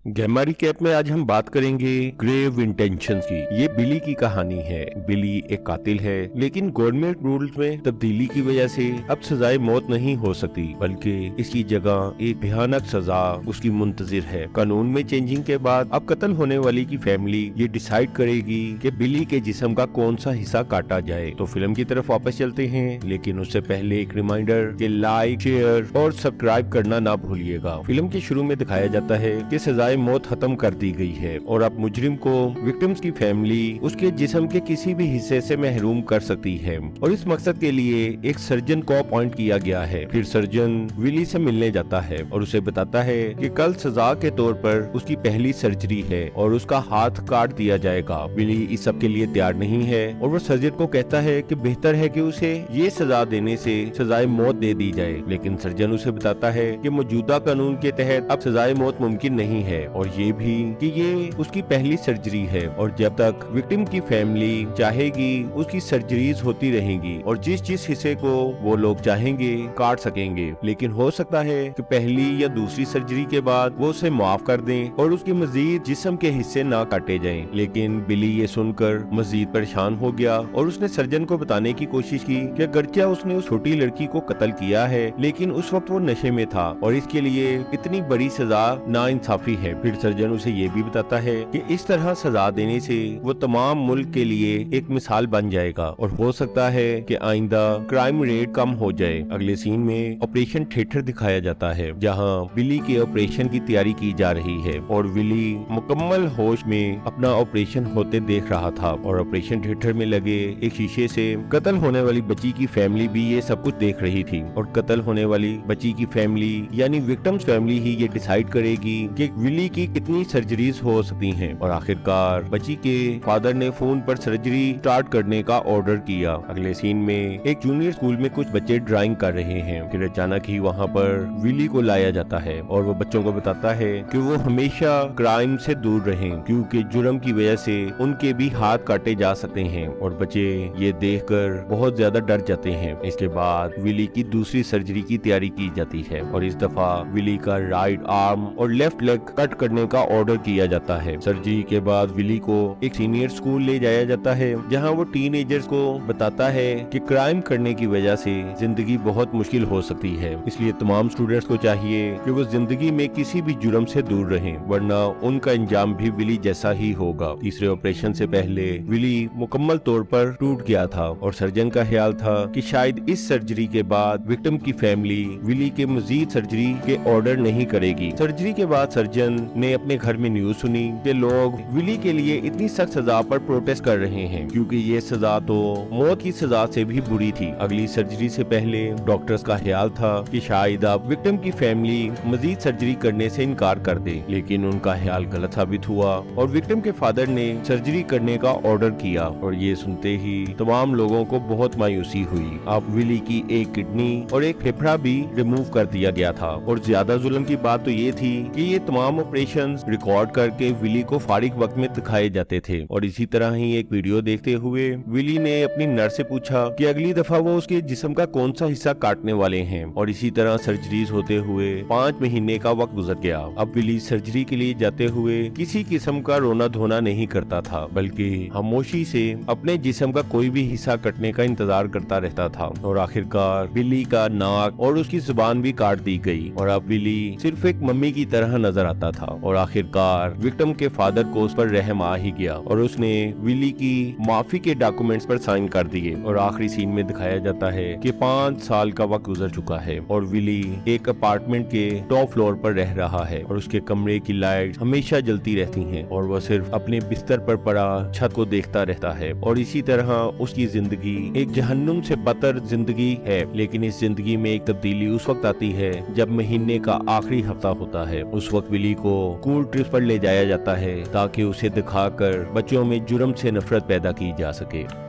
गैमारी cap में आज हम बात करेंगे ग्रेव इंटेंशंस की। ये बिली की कहानी है। बिली एक कातिल है, लेकिन गवर्नमेंट रूल्स में तब्दीली की वजह से अब सजाए मौत नहीं हो सकती, बल्कि इसकी जगह एक भयानक सजा उसकी मुंतजिर है। कानून में चेंजिंग के बाद अब कत्ल होने वाली की फैमिली ये डिसाइड करेगी कि बिली के जिस्म का कौन सा हिस्सा काटा जाए। तो फिल्म की तरफ वापस चलते हैं, लेकिन उससे पहले एक रिमाइंडर कि लाइक, शेयर और सब्सक्राइब करना ना भूलिएगा। फिल्म के शुरू में दिखाया जाता है कि सजाए मौत खत्म कर दी गई है और अब मुजरिम को विक्टिम्स की फैमिली उसके जिस्म के किसी भी हिस्से से महरूम कर सकती है, और इस मकसद के लिए एक सर्जन को अपॉइंट किया गया है। फिर सर्जन विली से मिलने जाता है और उसे बताता है कि कल सजा के तौर पर उसकी पहली सर्जरी है और उसका हाथ काट दिया जाएगा। विली इस सब के लिए तैयार नहीं है और वो सर्जन को कहता है कि बेहतर है कि उसे ये सजा देने से सजाए मौत दे दी जाए, लेकिन सर्जन उसे बताता है कि मौजूदा कानून के तहत अब सजाए मौत मुमकिन नहीं है, और ये भी कि ये उसकी पहली सर्जरी है और जब तक विक्टिम की फैमिली चाहेगी उसकी सर्जरीज होती रहेंगी और जिस हिस्से को वो लोग चाहेंगे काट सकेंगे। लेकिन हो सकता है कि पहली या दूसरी सर्जरी के बाद वो उसे माफ कर दें और उसके मजीद जिस्म के हिस्से ना काटे जाएं। लेकिन बिली ये सुनकर मजीद परेशान हो गया और उसने सर्जन को बताने की कोशिश की कि अगरचे उसने उस छोटी लड़की को कत्ल किया है, लेकिन उस वक्त वो नशे में था और इसके लिए इतनी बड़ी सजा नाइंसाफी है। फिर सर्जन उसे ये भी बताता है कि इस तरह सजा देने से वो तमाम मुल्क के लिए एक मिसाल बन जाएगा और हो सकता है कि आइंदा क्राइम रेट कम हो जाए। अगले सीन में ऑपरेशन थिएटर दिखाया जाता है, जहां बिली के ऑपरेशन की तैयारी की जा रही है और विली मुकम्मल होश में अपना ऑपरेशन होते देख रहा था, और ऑपरेशन थिएटर में लगे एक शीशे से कत्ल होने वाली बच्ची की फैमिली भी ये सब कुछ देख रही थी। और कत्ल होने वाली बच्ची की फैमिली यानी विक्टिम्स फैमिली ही ये डिसाइड करेगी कि विली की कितनी सर्जरीज हो सकती हैं। और आखिरकार बच्ची के फादर ने फोन पर सर्जरी स्टार्ट करने का ऑर्डर किया। अगले सीन में एक जूनियर स्कूल में कुछ बच्चे ड्राइंग कर रहे हैं। फिर अचानक ही वहाँ पर विली को लाया जाता है और वो बच्चों को बताता है कि वो हमेशा क्राइम से दूर रहें, क्योंकि जुर्म की वजह से उनके भी हाथ काटे जा सकते हैं। और बच्चे ये देखकर बहुत ज्यादा डर जाते हैं। इसके बाद विली की दूसरी सर्जरी की तैयारी की जाती है और इस दफा विली का राइट आर्म और लेफ्ट लेग कट करने का ऑर्डर किया जाता है। सर्जरी के बाद विली को एक सीनियर स्कूल ले जाया जाता है, जहां वो टीनेजर्स को बताता है कि क्राइम करने की वजह से जिंदगी बहुत मुश्किल हो सकती है, इसलिए तमाम स्टूडेंट्स को चाहिए कि वो जिंदगी में किसी भी जुर्म से दूर रहें, वरना उनका अंजाम भी विली जैसा ही होगा। तीसरे ऑपरेशन से पहले विली मुकम्मल तौर पर टूट गया था और सर्जन का ख्याल था कि शायद इस सर्जरी के बाद विक्टिम की फैमिली विली के मजीद सर्जरी के ऑर्डर नहीं करेगी। सर्जरी के बाद सर्जन ने अपने घर में न्यूज सुनी कि लोग विली के लिए इतनी सख्त सजा पर प्रोटेस्ट कर रहे हैं, क्योंकि ये सजा तो मौत की सजा से भी बुरी थी। अगली सर्जरी से पहले डॉक्टर्स का ख्याल था कि शायद अब विक्टिम की फैमिली मजीद सर्जरी करने से इनकार कर दे, लेकिन उनका ख्याल गलत साबित हुआ और विक्टिम के फादर ने सर्जरी करने का ऑर्डर किया। और ये सुनते ही तमाम लोगों को बहुत मायूसी हुई। अब विली की एक किडनी और एक फेफड़ा भी रिमूव कर दिया गया था। और ज्यादा जुल्म की बात तो ये थी कि ये तमाम ऑपरेशंस रिकॉर्ड करके विली को फारिग वक्त में दिखाए जाते थे। और इसी तरह ही एक वीडियो देखते हुए विली ने अपनी नर्स से पूछा कि अगली दफा वो उसके जिस्म का कौन सा हिस्सा काटने वाले हैं। और इसी तरह सर्जरीज होते हुए 5 महीने का वक्त गुजर गया। अब विली सर्जरी के लिए जाते हुए किसी किस्म का रोना धोना नहीं करता था, बल्कि खामोशी से अपने जिस्म का कोई भी हिस्सा कटने का इंतजार करता रहता था। और आखिरकार बिली का नाक और उसकी जुबान भी काट दी गई और अब बिली सिर्फ एक मम्मी की तरह नजर आता था। और आखिरकार विक्टिम के फादर को उस पर रहम आ ही गया और उसने विली की माफी के डॉक्यूमेंट्स पर साइन कर दिए। और आखिरी सीन में दिखाया जाता है कि 5 साल का वक्त गुजर चुका है और विली एक अपार्टमेंट के टॉप फ्लोर पर रह रहा है और उसके कमरे की लाइट हमेशा जलती रहती हैं और वह सिर्फ अपने बिस्तर पर पड़ा छत को देखता रहता है। और इसी तरह उसकी जिंदगी एक जहन्नुम से बदतर जिंदगी है। लेकिन इस जिंदगी में एक तब्दीली उस वक्त आती है जब महीने का आखिरी हफ्ता होता है। उस वक्त विली को स्कूल ट्रिप पर ले जाया जाता है ताकि उसे दिखाकर बच्चों में जुर्म से नफरत पैदा की जा सके।